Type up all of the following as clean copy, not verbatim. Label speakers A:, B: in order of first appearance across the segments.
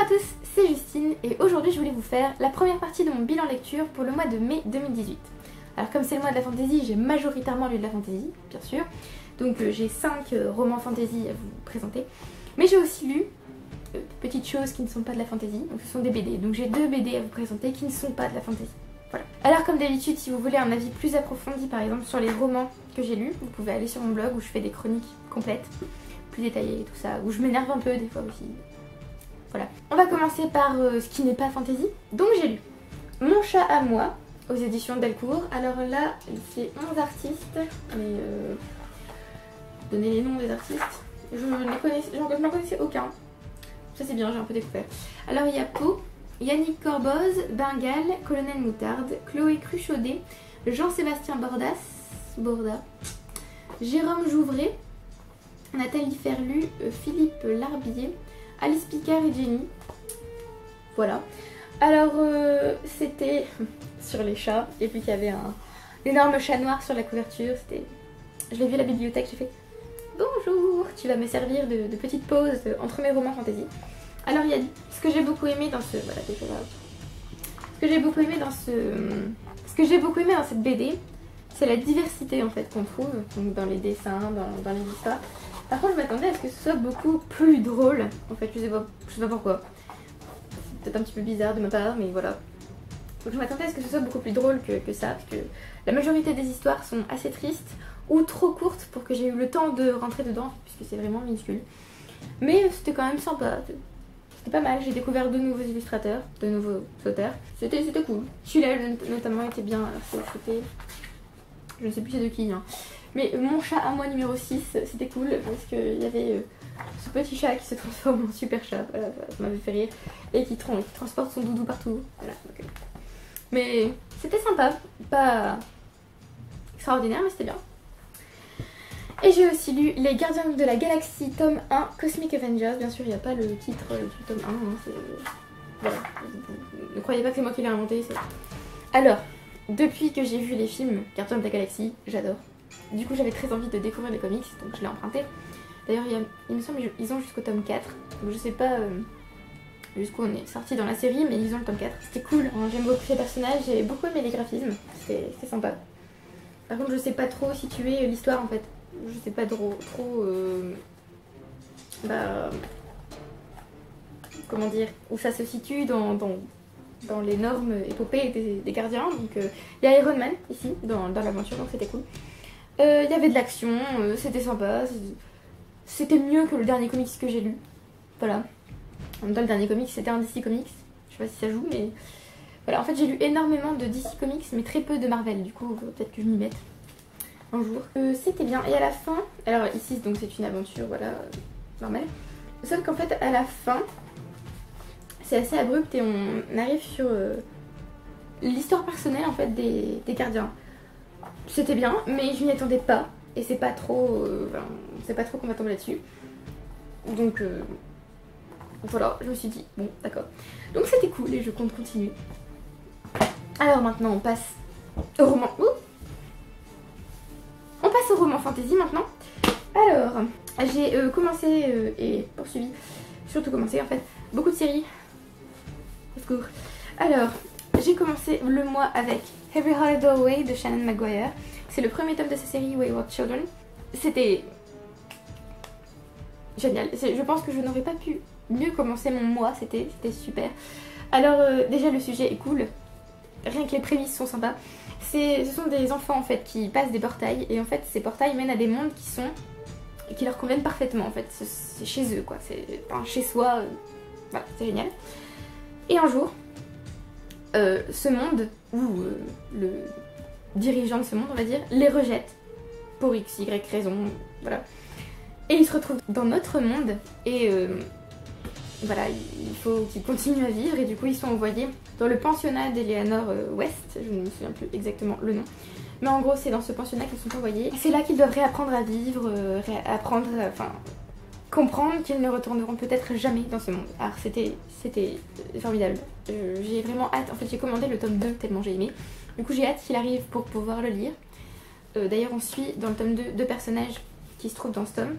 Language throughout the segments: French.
A: tous, c'est Justine et aujourd'hui je voulais vous faire la première partie de mon bilan lecture pour le mois de mai 2018. Alors comme c'est le mois de la fantasy, j'ai majoritairement lu de la fantasy, bien sûr. Donc j'ai 5 romans fantasy à vous présenter. Mais j'ai aussi lu petites choses qui ne sont pas de la fantasy, donc ce sont des BD. Donc j'ai 2 BD à vous présenter qui ne sont pas de la fantasy. Voilà. Alors comme d'habitude, si vous voulez un avis plus approfondi par exemple sur les romans que j'ai lus, vous pouvez aller sur mon blog où je fais des chroniques complètes, plus détaillées et tout ça, où je m'énerve un peu des fois aussi. Voilà. On va commencer par ce qui n'est pas fantasy. Donc j'ai lu Mon chat à moi aux éditions Delcourt. Alors là, c'est 11 artistes, mais donner les noms des artistes. Je n'en connaissais aucun. Ça c'est bien, j'ai un peu découvert. Alors il y a Pau, Yannick Corboz, Bengal, Colonel Moutarde, Chloé Cruchaudet, Jean-Sébastien Borda, Jérôme Jouvray, Nathalie Ferlu, Philippe Larbier, Alice Picard et Jenny. Voilà. Alors c'était sur les chats et puis qu'il y avait un énorme chat noir sur la couverture. Je l'ai vu à la bibliothèque, j'ai fait bonjour, tu vas me servir de petite pause entre mes romans fantasy. Alors il y a ce que j'ai beaucoup aimé dans ce... Voilà, déjà là. Ce que j'ai beaucoup aimé dans cette BD, c'est la diversité en fait qu'on trouve donc, dans les dessins, dans les histoires. Par contre je m'attendais à ce que ce soit beaucoup plus drôle. En fait je sais pas pourquoi. C'est peut-être un petit peu bizarre de ma part mais voilà. Donc je m'attendais à ce que ce soit beaucoup plus drôle que ça. Parce que la majorité des histoires sont assez tristes ou trop courtes pour que j'ai eu le temps de rentrer dedans. Puisque c'est vraiment minuscule. Mais c'était quand même sympa. C'était pas mal, j'ai découvert de nouveaux illustrateurs, de nouveaux auteurs. C'était cool. Celui-là notamment était bien. C'était... Je ne sais plus c'est de qui. Hein. Mais Mon chat à moi numéro 6, c'était cool parce qu'il y avait ce petit chat qui se transforme en super chat. Voilà, ça m'avait fait rire. Et qui transporte son doudou partout. Voilà, donc, mais c'était sympa. Pas extraordinaire, mais c'était bien. Et j'ai aussi lu Les Gardiens de la Galaxie tome 1 Cosmic Avengers. Bien sûr il n'y a pas le titre du tome 1 hein, voilà. Ne croyez pas que c'est moi qui l'ai inventé. Alors, depuis que j'ai vu les films Gardiens de la Galaxie, j'adore. Du coup j'avais très envie de découvrir les comics, donc je l'ai emprunté. D'ailleurs il me semble qu'ils ont jusqu'au tome 4. Donc je sais pas jusqu'où on est sorti dans la série, mais ils ont le tome 4. C'était cool, hein, j'aime beaucoup les personnages, j'ai beaucoup aimé les graphismes, c'était sympa. Par contre je sais pas trop situer l'histoire en fait. Je sais pas trop comment dire, où ça se situe dans l'énorme épopée des gardiens. Donc il y a Iron Man ici dans l'aventure, donc c'était cool. Il y avait de l'action, c'était sympa. C'était mieux que le dernier comics que j'ai lu. Voilà. En même temps le dernier comics c'était un DC Comics. Je sais pas si ça joue mais... Voilà, en fait j'ai lu énormément de DC Comics mais très peu de Marvel. Du coup peut-être que je m'y mette un jour. C'était bien. Et à la fin, alors ici donc c'est une aventure, voilà, normale. Sauf qu'en fait à la fin, c'est assez abrupt et on arrive sur l'histoire personnelle en fait des gardiens. C'était bien, mais je m'y attendais pas. Et c'est pas trop, on sait pas trop qu'on va tomber là-dessus. Donc voilà, je me suis dit, bon d'accord. Donc c'était cool et je compte continuer. Alors maintenant on passe au roman. On passe au roman fantasy maintenant. Alors, j'ai commencé et poursuivi, surtout commencé en fait, beaucoup de séries. Au secours. Alors, j'ai commencé le mois avec Every Holiday Away de Shannon Maguire. C'est le premier tome de sa série Wayward Children. C'était génial. Je pense que je n'aurais pas pu mieux commencer mon mois, c'était super. Alors, déjà le sujet est cool. Rien que les prémices sont sympas. Ce sont des enfants en fait qui passent des portails et en fait ces portails mènent à des mondes qui leur conviennent parfaitement en fait. C'est chez eux quoi, c'est enfin, chez soi. Voilà, c'est génial. Et un jour, ce monde, ou le dirigeant de ce monde on va dire, les rejette pour x, y raison, voilà. Et ils se retrouvent dans notre monde et voilà, il faut qu'ils continuent à vivre et du coup ils sont envoyés dans le pensionnat d'Eleanor West, je ne me souviens plus exactement le nom. Mais en gros c'est dans ce pensionnat qu'ils sont envoyés. C'est là qu'ils doivent réapprendre à vivre, comprendre qu'ils ne retourneront peut-être jamais dans ce monde. Alors c'était formidable. J'ai vraiment hâte, en fait j'ai commandé le tome 2 tellement j'ai aimé. Du coup j'ai hâte qu'il arrive pour pouvoir le lire. D'ailleurs on suit dans le tome 2 deux personnages qui se trouvent dans ce tome.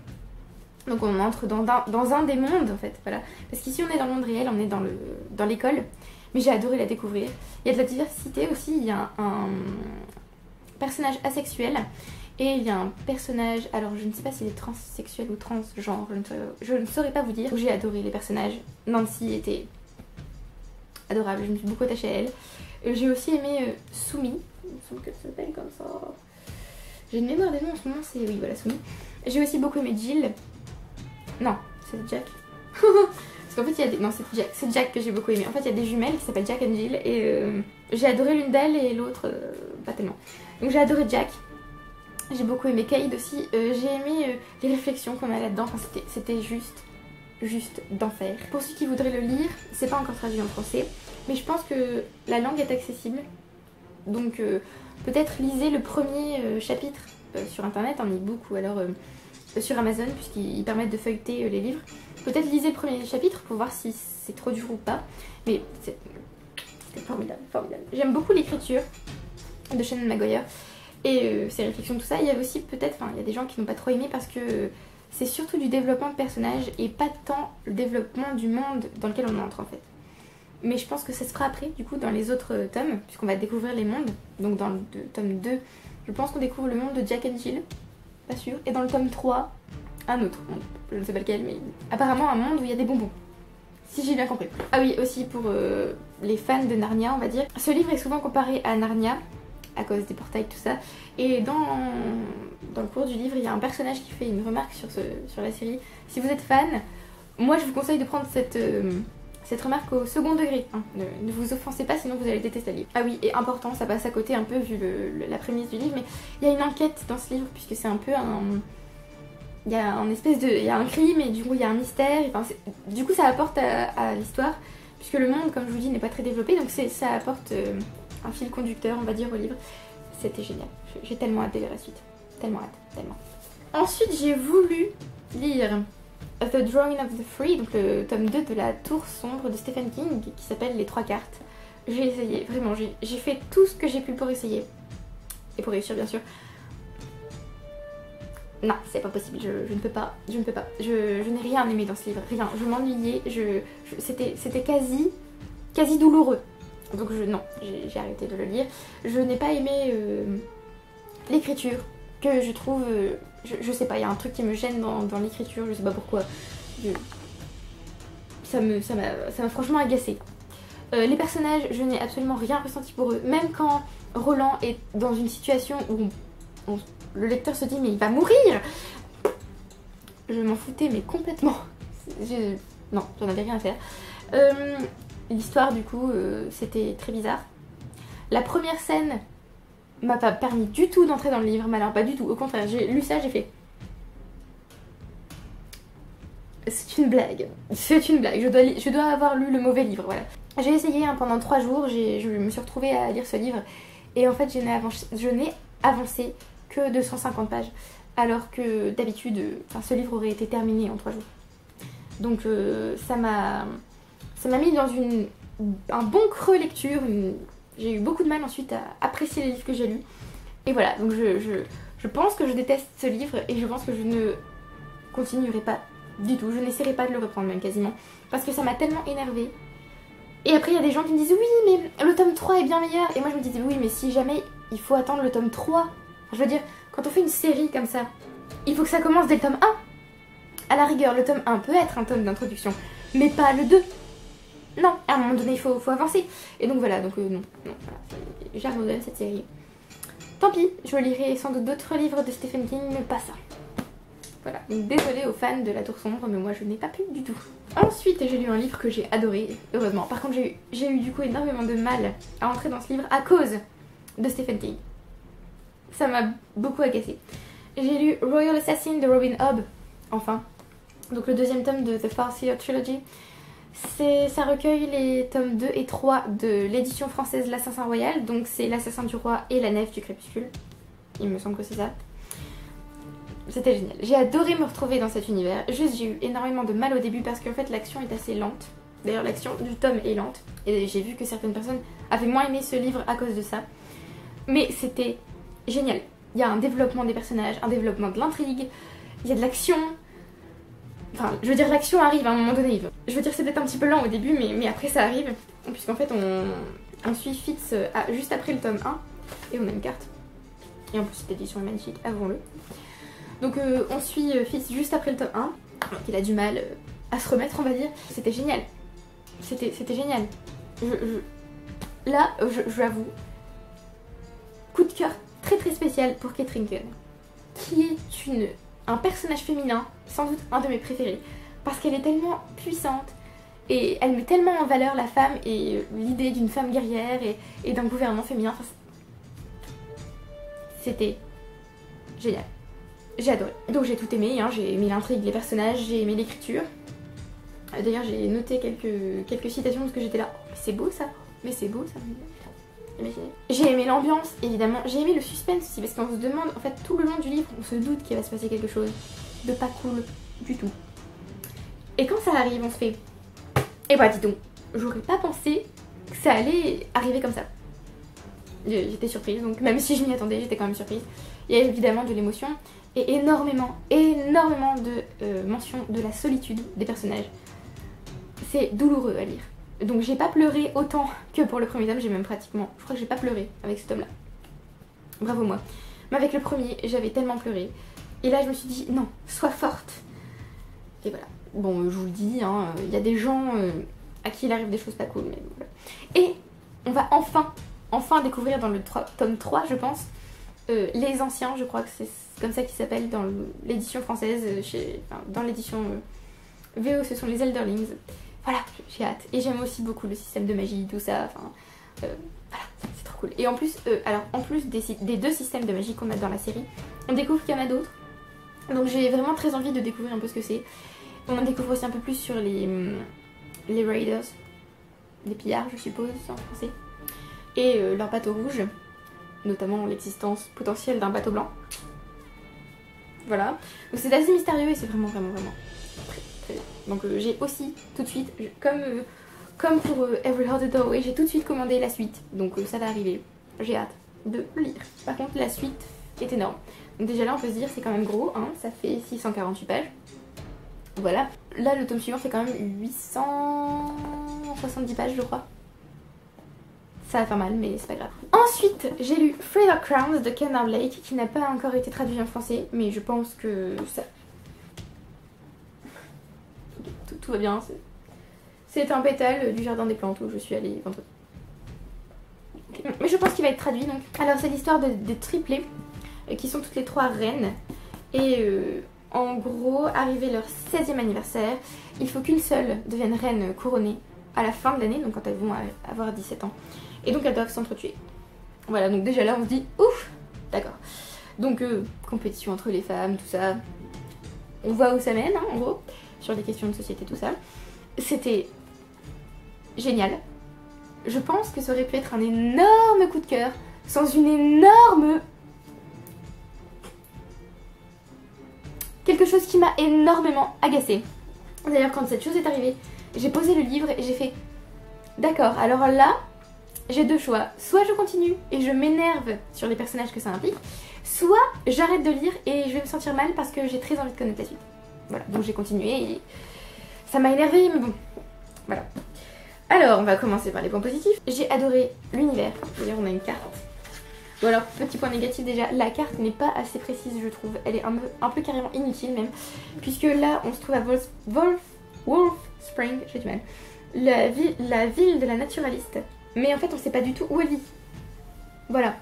A: Donc on entre dans un des mondes en fait, voilà. Parce qu'ici on est dans le monde réel, on est dans l'école. Mais j'ai adoré la découvrir. Il y a de la diversité aussi, il y a un personnage asexuel. Et il y a un personnage, alors je ne sais pas s'il est transsexuel ou transgenre, je ne saurais pas vous dire. J'ai adoré les personnages. Nancy était adorable, je me suis beaucoup attachée à elle. J'ai aussi aimé Sumi, il me semble qu'elle s'appelle comme ça. J'ai une mémoire des noms en ce moment, c'est... Oui, voilà, Sumi. J'ai aussi beaucoup aimé Jill. Non, c'est Jack. Parce qu'en fait, il y a des... Non, c'est Jack que j'ai beaucoup aimé. En fait, il y a des jumelles qui s'appellent Jack et Jill. Et j'ai adoré l'une d'elles et l'autre, pas tellement. Donc j'ai adoré Jack. J'ai beaucoup aimé Cade aussi. J'ai aimé les réflexions qu'on a là-dedans. Enfin, c'était juste d'enfer. Pour ceux qui voudraient le lire, c'est pas encore traduit en français. Mais je pense que la langue est accessible. Donc peut-être lisez le premier chapitre sur internet en e-book ou alors sur Amazon puisqu'ils permettent de feuilleter les livres. Peut-être lisez le premier chapitre pour voir si c'est trop dur ou pas. Mais c'est formidable, formidable. J'aime beaucoup l'écriture de Shannon Maguire et ses réflexions, tout ça. Il y a aussi peut-être, enfin il y a des gens qui n'ont pas trop aimé parce que c'est surtout du développement de personnages et pas tant le développement du monde dans lequel on entre en fait. Mais je pense que ça se fera après, du coup, dans les autres tomes, puisqu'on va découvrir les mondes. Donc dans le tome 2, je pense qu'on découvre le monde de Jack and Jill, pas sûr. Et dans le tome 3, un autre monde, je ne sais pas lequel, mais apparemment un monde où il y a des bonbons. Si j'ai bien compris. Ah oui, aussi pour les fans de Narnia, on va dire. Ce livre est souvent comparé à Narnia, à cause des portails, tout ça. Et dans le cours du livre, il y a un personnage qui fait une remarque sur la série. Si vous êtes fan, moi je vous conseille de prendre cette remarque au second degré. Hein. Ne vous offensez pas, sinon vous allez détester le livre. Ah oui, et important, ça passe à côté un peu vu la prémisse du livre, mais il y a une enquête dans ce livre, puisque c'est un peu un... Il y a il y a un crime et du coup il y a un mystère. Enfin, du coup ça apporte à l'histoire, puisque le monde, comme je vous dis, n'est pas très développé, donc ça apporte un fil conducteur, on va dire, au livre. C'était génial. J'ai tellement hâte de lire la suite. Tellement hâte, tellement. Ensuite, j'ai voulu lire The Drawing of the Free, donc le tome 2 de la Tour sombre de Stephen King, qui s'appelle Les 3 cartes. J'ai essayé, vraiment, j'ai fait tout ce que j'ai pu pour essayer. Et pour réussir, bien sûr. Non, c'est pas possible, je ne peux pas, je ne peux pas. Je n'ai rien aimé dans ce livre, rien. Je m'ennuyais, c'était quasi douloureux. Donc non, j'ai arrêté de le lire. Je n'ai pas aimé l'écriture, que je trouve... je sais pas, il y a un truc qui me gêne dans l'écriture, je sais pas pourquoi. Ça m'a franchement agacée. Les personnages, je n'ai absolument rien ressenti pour eux. Même quand Roland est dans une situation où le lecteur se dit mais il va mourir, je m'en foutais mais complètement. Non, j'en avais rien à faire. L'histoire du coup, c'était très bizarre. La première scène m'a pas permis du tout d'entrer dans le livre, mais alors pas du tout, au contraire, j'ai lu ça, j'ai fait... C'est une blague, c'est une blague, je dois avoir lu le mauvais livre, voilà. J'ai essayé hein, pendant 3 jours, je me suis retrouvée à lire ce livre, et en fait je n'ai avancé que 250 pages, alors que d'habitude, ce livre aurait été terminé en 3 jours. Donc ça m'a mis dans un bon creux lecture, j'ai eu beaucoup de mal ensuite à apprécier les livres que j'ai lus. Et voilà, donc je pense que je déteste ce livre et je pense que je ne continuerai pas du tout. Je n'essaierai pas de le reprendre même quasiment. Parce que ça m'a tellement énervée. Et après il y a des gens qui me disent oui mais le tome 3 est bien meilleur. Et moi je me disais oui mais si jamais il faut attendre le tome 3. Je veux dire, quand on fait une série comme ça, il faut que ça commence dès le tome 1. À la rigueur, le tome 1 peut être un tome d'introduction, mais pas le 2. Non, à un moment donné, il faut avancer. Et donc voilà, donc non, voilà, j'abandonne cette série. Tant pis, je lirai sans doute d'autres livres de Stephen King, mais pas ça. Voilà, donc désolée aux fans de La Tour sombre, mais moi je n'ai pas pu du tout. Ensuite, j'ai lu un livre que j'ai adoré, heureusement. Par contre, j'ai eu du coup énormément de mal à entrer dans ce livre à cause de Stephen King. Ça m'a beaucoup agacée. J'ai lu Royal Assassin de Robin Hobb, enfin. Donc le deuxième tome de The Farseer Trilogy. Ça recueille les tomes 2 et 3 de l'édition française L'Assassin Royal. Donc c'est l'Assassin du Roi et la Nef du Crépuscule. Il me semble que c'est ça. C'était génial. J'ai adoré me retrouver dans cet univers. Juste j'ai eu énormément de mal au début parce qu'en fait l'action est assez lente. D'ailleurs l'action du tome est lente. Et j'ai vu que certaines personnes avaient moins aimé ce livre à cause de ça. Mais c'était génial. Il y a un développement des personnages, un développement de l'intrigue. Il y a de l'action. Enfin, je veux dire, l'action arrive à un moment donné. Je veux dire, c'est peut-être un petit peu lent au début, mais après ça arrive. Puisqu'en fait, on suit Fitz juste après le tome 1. Et on a une carte. Et en plus, cette édition est magnifique, avouons-le. Donc, on suit Fitz juste après le tome 1. Donc, il a du mal à se remettre, on va dire. C'était génial. C'était génial. Là, je l'avoue, coup de cœur très très spécial pour Kate Rinken, qui est un personnage féminin, sans doute un de mes préférés, parce qu'elle est tellement puissante et elle met tellement en valeur la femme et l'idée d'une femme guerrière et d'un gouvernement féminin. Enfin, c'était génial. J'ai adoré. Donc j'ai tout aimé, hein. J'ai aimé l'intrigue, les personnages, j'ai aimé l'écriture. D'ailleurs j'ai noté quelques citations parce que j'étais là, mais c'est beau ça, mais c'est beau ça. Imaginez. J'ai aimé l'ambiance, évidemment. J'ai aimé le suspense aussi, parce qu'on se demande, en fait, tout le long du livre, on se doute qu'il va se passer quelque chose de pas cool du tout. Et quand ça arrive, on se fait, eh bah dis donc, j'aurais pas pensé que ça allait arriver comme ça. J'étais surprise, donc même si je m'y attendais, j'étais quand même surprise. Il y a évidemment de l'émotion et énormément de mentions de la solitude des personnages. C'est douloureux à lire. Donc j'ai pas pleuré autant que pour le premier tome, j'ai même pratiquement, je crois que j'ai pas pleuré avec ce tome là. Bravo moi. Mais avec le premier, j'avais tellement pleuré. Et là je me suis dit, non, sois forte. Et voilà. Bon, je vous le dis, hein, y a des gens à qui il arrive des choses pas cool, mais voilà. Et on va enfin découvrir dans le tome 3, je pense, les anciens, je crois que c'est comme ça qu'ils s'appellent dans l'édition française, dans l'édition VO, ce sont les Elderlings. Voilà, j'ai hâte. Et j'aime aussi beaucoup le système de magie, tout ça. Enfin, voilà, c'est trop cool. Et en plus, en plus des deux systèmes de magie qu'on a dans la série, on découvre qu'il y en a d'autres. Donc j'ai vraiment très envie de découvrir un peu ce que c'est. On découvre aussi un peu plus sur les Raiders, les pillards, je suppose, en français. Et leur bateau rouge, notamment l'existence potentielle d'un bateau blanc. Voilà. Donc c'est assez mystérieux et c'est vraiment très bien. Donc j'ai aussi tout de suite, comme pour Every Heart a Doorway, j'ai tout de suite commandé la suite. Donc ça va arriver. J'ai hâte de le lire. Par contre la suite est énorme. Donc déjà là on peut se dire c'est quand même gros, hein, ça fait 648 pages. Voilà. Là le tome suivant fait quand même 870 pages je crois. Ça va faire mal mais c'est pas grave. Ensuite j'ai lu Freda Crowns de Ken Blake qui n'a pas encore été traduit en français mais je pense que ça... Tout va bien. C'est un pétale du jardin des plantes où je suis allée vendredi. Okay. Mais je pense qu'il va être traduit donc. Alors c'est l'histoire des triplés qui sont toutes les trois reines. Et en gros, arrivé leur 16e anniversaire, il faut qu'une seule devienne reine couronnée à la fin de l'année, donc quand elles vont avoir 17 ans. Et donc elles doivent s'entretuer. Voilà, donc déjà là on se dit ouf, d'accord. Donc compétition entre les femmes, tout ça. On voit où ça mène, hein, en gros, sur des questions de société, tout ça. C'était génial. Je pense que ça aurait pu être un énorme coup de cœur sans une énorme... Quelque chose qui m'a énormément agacée. D'ailleurs, quand cette chose est arrivée, j'ai posé le livre et j'ai fait d'accord, alors là, j'ai deux choix. Soit je continue et je m'énerve sur les personnages que ça implique, soit j'arrête de lire et je vais me sentir mal parce que j'ai très envie de connaître la suite. Voilà, donc j'ai continué et ça m'a énervée, mais bon, voilà. Alors, on va commencer par les points positifs. J'ai adoré l'univers. D'ailleurs, on a une carte. Bon alors, petit point négatif déjà, la carte n'est pas assez précise je trouve. Elle est un peu carrément inutile même. Puisque là, on se trouve à Wolf Spring, j'ai du mal. La ville de la naturaliste. Mais en fait, on sait pas du tout où elle vit. Voilà.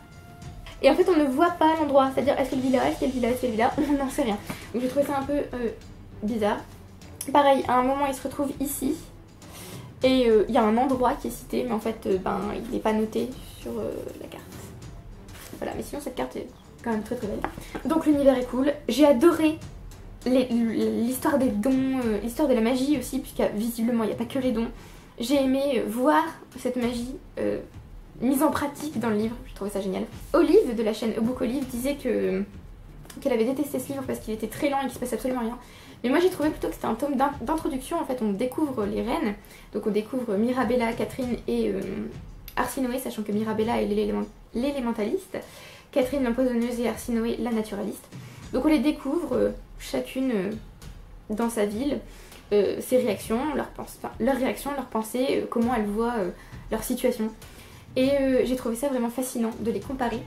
A: Et en fait, on ne voit pas l'endroit. C'est-à-dire, est-ce qu'elle vit là, est-ce qu'elle vit là, est-ce qu'elle vit là. On n'en sait rien. Donc j'ai trouvé ça un peu bizarre. Pareil, à un moment, il se retrouve ici. Et il y a un endroit qui est cité, mais en fait, il n'est pas noté sur la carte. Voilà, mais sinon cette carte est quand même très très belle. Donc l'univers est cool. J'ai adoré l'histoire des dons, l'histoire de la magie aussi, puisque visiblement il n'y a pas que les dons. J'ai aimé voir cette magie mise en pratique dans le livre, j'ai trouvé ça génial. Olive de la chaîne A Book Olive disait qu'elle avait détesté ce livre parce qu'il était très lent et qu'il se passe absolument rien. Mais moi j'ai trouvé plutôt que c'était un tome d'introduction. En fait on découvre les reines, donc on découvre Mirabella, Catherine et Arsinoé, sachant que Mirabella est l'élémentaliste, Catherine l'empoisonneuse et Arsinoé la naturaliste. Donc on les découvre chacune dans sa ville, ses réactions, leurs réactions, leurs pensées, comment elles voient leur situation. Et j'ai trouvé ça vraiment fascinant de les comparer,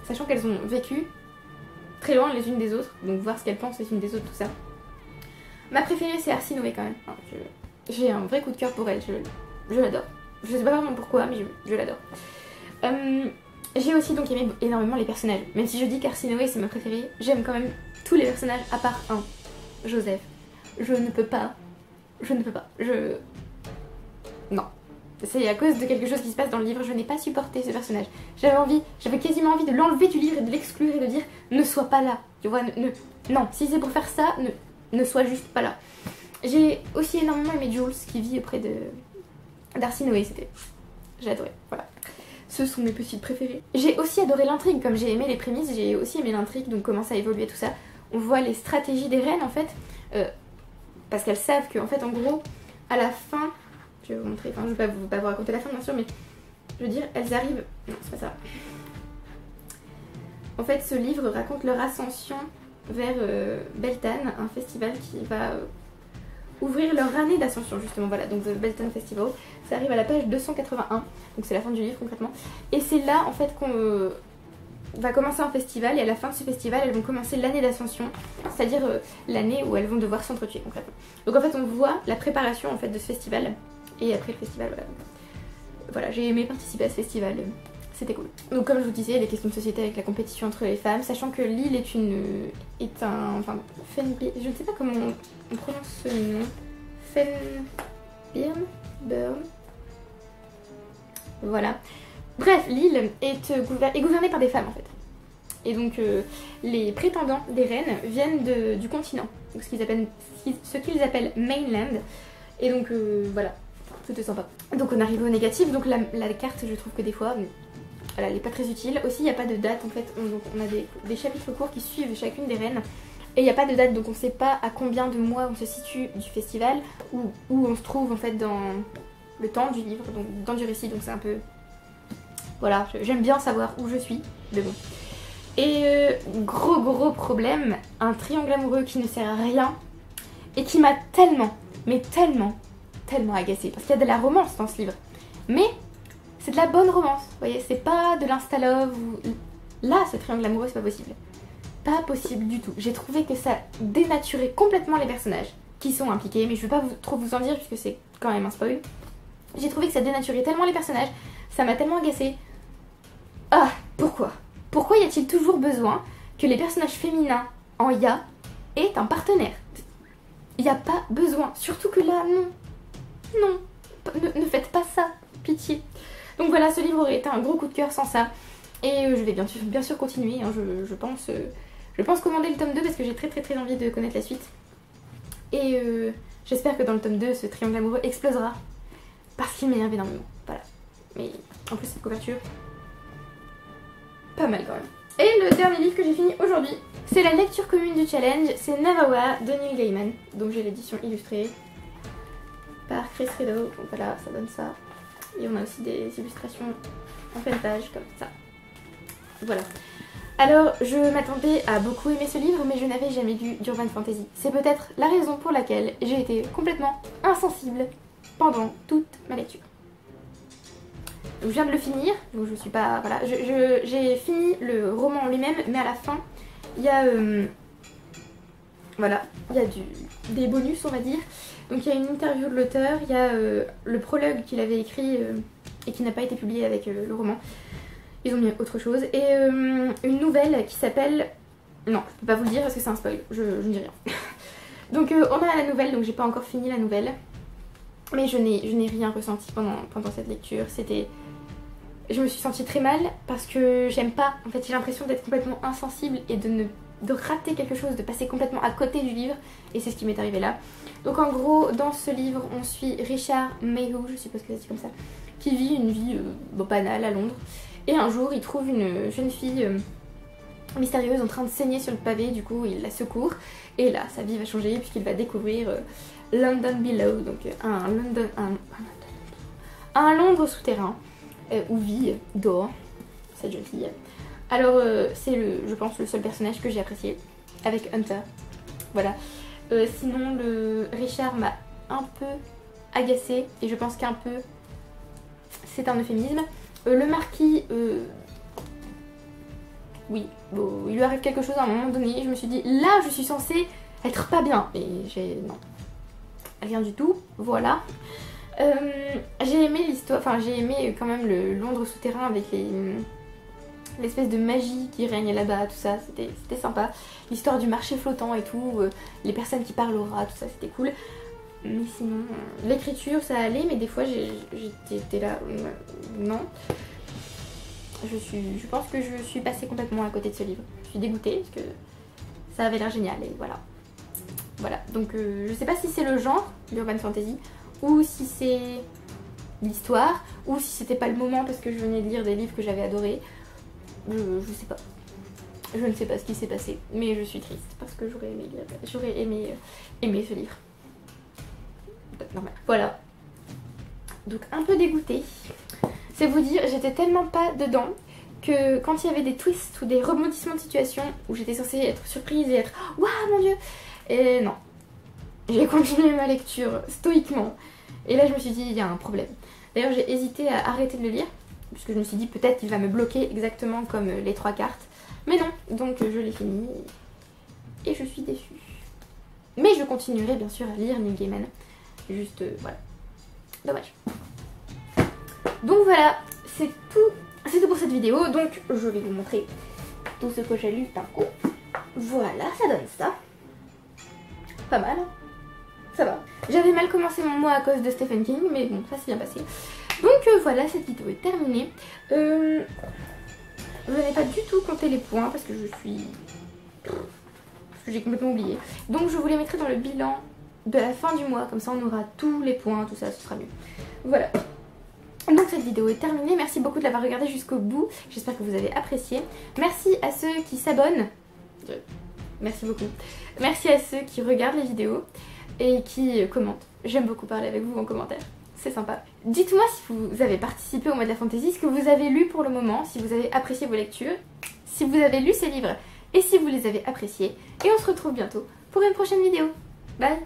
A: sachant qu'elles ont vécu très loin les unes des autres, donc voir ce qu'elles pensent les unes des autres, tout ça. Ma préférée c'est Arsinoé quand même, enfin, j'ai un vrai coup de cœur pour elle, je l'adore. Je sais pas vraiment pourquoi, mais je l'adore. J'ai aussi donc aimé énormément les personnages, même si je dis qu'Arsinoé c'est ma préférée, j'aime quand même tous les personnages à part un, Joseph. Je ne peux pas, non. C'est à cause de quelque chose qui se passe dans le livre, je n'ai pas supporté ce personnage. J'avais quasiment envie de l'enlever du livre et de l'exclure et de dire ne sois pas là. Tu vois, non, si c'est pour faire ça, ne sois juste pas là. J'ai aussi énormément aimé Jules qui vit auprès d'Arsinoé, j'ai adoré, voilà. Ce sont mes petites préférées. J'ai aussi adoré l'intrigue, comme j'ai aimé les prémices, j'ai aussi aimé l'intrigue, donc comment ça évolue tout ça. On voit les stratégies des reines en fait, parce qu'elles savent qu'en fait en gros, à la fin, je vais vous montrer, enfin je vais pas vous raconter la fin bien sûr, mais je veux dire, elles arrivent, non c'est pas ça. En fait ce livre raconte leur ascension vers Beltane, un festival qui va ouvrir leur année d'ascension justement, voilà, donc The Beltane Festival, ça arrive à la page 281, donc c'est la fin du livre concrètement, et c'est là en fait qu'on va commencer un festival, et à la fin de ce festival elles vont commencer l'année d'ascension, c'est-à-dire l'année où elles vont devoir s'entretuer concrètement. Donc en fait on voit la préparation en fait de ce festival, et après le festival, voilà. Voilà, j'ai aimé participer à ce festival, c'était cool. Donc comme je vous disais, les questions de société avec la compétition entre les femmes, sachant que Lille est enfin, je ne sais pas comment on prononce ce nom, Burn, voilà. Bref, Lille est gouvernée par des femmes en fait. Et donc les prétendants des reines viennent du continent, donc ce qu'ils appellent mainland. Et donc voilà, tout est sympa. Donc on arrive au négatif, donc la carte je trouve que des fois, voilà, elle n'est pas très utile. Aussi il n'y a pas de date en fait, on a des chapitres courts qui suivent chacune des reines. Et il n'y a pas de date, donc on ne sait pas à combien de mois on se situe du festival, où on se trouve en fait dans le temps du livre, donc dans du récit, donc c'est un peu... Voilà, j'aime bien savoir où je suis, mais bon. Et gros problème, un triangle amoureux qui ne sert à rien, et qui m'a tellement agacée, parce qu'il y a de la romance dans ce livre. Mais c'est de la bonne romance, vous voyez, c'est pas de l'insta-love, là ce triangle amoureux c'est pas possible. Pas possible du tout. J'ai trouvé que ça dénaturait complètement les personnages qui sont impliqués, mais je ne vais pas trop vous en dire puisque c'est quand même un spoil. J'ai trouvé que ça dénaturait tellement les personnages, ça m'a tellement agacée. Ah, pourquoi y a-t-il toujours besoin que les personnages féminins en ya aient un partenaire? Il n'y a pas besoin, surtout que là, non, ne faites pas ça, pitié. Donc voilà, ce livre aurait été un gros coup de cœur sans ça. Et je vais bien sûr continuer, hein, je pense commander le tome 2 parce que j'ai très envie de connaître la suite. Et j'espère que dans le tome 2, ce triangle amoureux explosera. Parce qu'il m'énerve énormément, voilà. Mais en plus cette couverture, pas mal quand même. Et le dernier livre que j'ai fini aujourd'hui, c'est la lecture commune du challenge, c'est Neverwhere de Neil Gaiman. Donc j'ai l'édition illustrée par Chris Rideau, donc voilà, ça donne ça. Et on a aussi des illustrations en pleine page comme ça. Voilà. Alors, je m'attendais à beaucoup aimer ce livre, mais je n'avais jamais lu d'urban fantasy. C'est peut-être la raison pour laquelle j'ai été complètement insensible pendant toute ma lecture. Donc, je viens de le finir, donc je suis pas... Voilà, j'ai fini le roman en lui-même, mais à la fin, il y a... voilà, il y a des bonus, on va dire. Donc, il y a une interview de l'auteur, il y a le prologue qu'il avait écrit et qui n'a pas été publié avec le roman. Ils ont mis autre chose. Et une nouvelle qui s'appelle... Non, je peux pas vous le dire parce que c'est un spoil. Je ne dis rien. Donc on a la nouvelle, donc j'ai pas encore fini la nouvelle. Mais je n'ai rien ressenti pendant cette lecture. Je me suis sentie très mal parce que j'aime pas. En fait, j'ai l'impression d'être complètement insensible et de rater quelque chose, de passer complètement à côté du livre. Et c'est ce qui m'est arrivé là. Donc en gros, dans ce livre, on suit Richard Mayhew, je suppose que c'est comme ça, qui vit une vie banale à Londres. Et un jour, il trouve une jeune fille mystérieuse en train de saigner sur le pavé, du coup il la secourt. Et là, sa vie va changer puisqu'il va découvrir London Below, donc un Londres souterrain où vit Dor, cette jeune fille. Alors c'est je pense le seul personnage que j'ai apprécié, avec Hunter. Voilà. Sinon le Richard m'a un peu agacée et je pense qu'un peu c'est un euphémisme. Le marquis, oui, bon, il lui arrive quelque chose à un moment donné. Je me suis dit là je suis censée être pas bien et non, rien du tout, voilà. J'ai aimé l'histoire, enfin j'ai aimé quand même le Londres souterrain avec l'espèce de magie qui règne là-bas, tout ça, c'était sympa. L'histoire du marché flottant et tout, les personnes qui parlent au rat, tout ça, c'était cool. Mais sinon, l'écriture ça allait, mais des fois j'étais là, non. Je pense que je suis passée complètement à côté de ce livre. Je suis dégoûtée parce que ça avait l'air génial et voilà. Voilà, donc je sais pas si c'est le genre, l'urban fantasy, ou si c'est l'histoire, ou si c'était pas le moment parce que je venais de lire des livres que j'avais adorés. Je sais pas. Je ne sais pas ce qui s'est passé, mais je suis triste parce que j'aurais aimé aimer ce livre. Normal. Voilà. Donc un peu dégoûtée. C'est vous dire, j'étais tellement pas dedans que quand il y avait des twists ou des rebondissements de situation où j'étais censée être surprise et être « Waouh mon dieu !» Et non. J'ai continué ma lecture stoïquement. Et là je me suis dit, il y a un problème. D'ailleurs j'ai hésité à arrêter de le lire, puisque je me suis dit peut-être qu'il va me bloquer exactement comme les 3 cartes. Mais non, donc je l'ai fini et je suis déçue. Mais je continuerai bien sûr à lire Neil Gaiman. Juste, voilà. Dommage. Donc voilà, c'est tout pour cette vidéo. Donc je vais vous montrer tout ce que j'ai lu d'un coup. Voilà, ça donne ça. Pas mal, hein. Ça va. J'avais mal commencé mon mois à cause de Stephen King, mais bon, ça s'est bien passé. Donc voilà, cette vidéo est terminée. Je n'ai pas du tout compté les points parce que j'ai complètement oublié. Donc je vous les mettrai dans le bilan de la fin du mois, comme ça on aura tous les points, tout ça, ce sera mieux. Voilà. Donc cette vidéo est terminée, merci beaucoup de l'avoir regardée jusqu'au bout, j'espère que vous avez apprécié. Merci à ceux qui s'abonnent, merci beaucoup. Merci à ceux qui regardent les vidéos et qui commentent. J'aime beaucoup parler avec vous en commentaire, c'est sympa. Dites-moi si vous avez participé au mois de la fantasy, ce que vous avez lu pour le moment, si vous avez apprécié vos lectures, si vous avez lu ces livres et si vous les avez appréciés. Et on se retrouve bientôt pour une prochaine vidéo. Bye!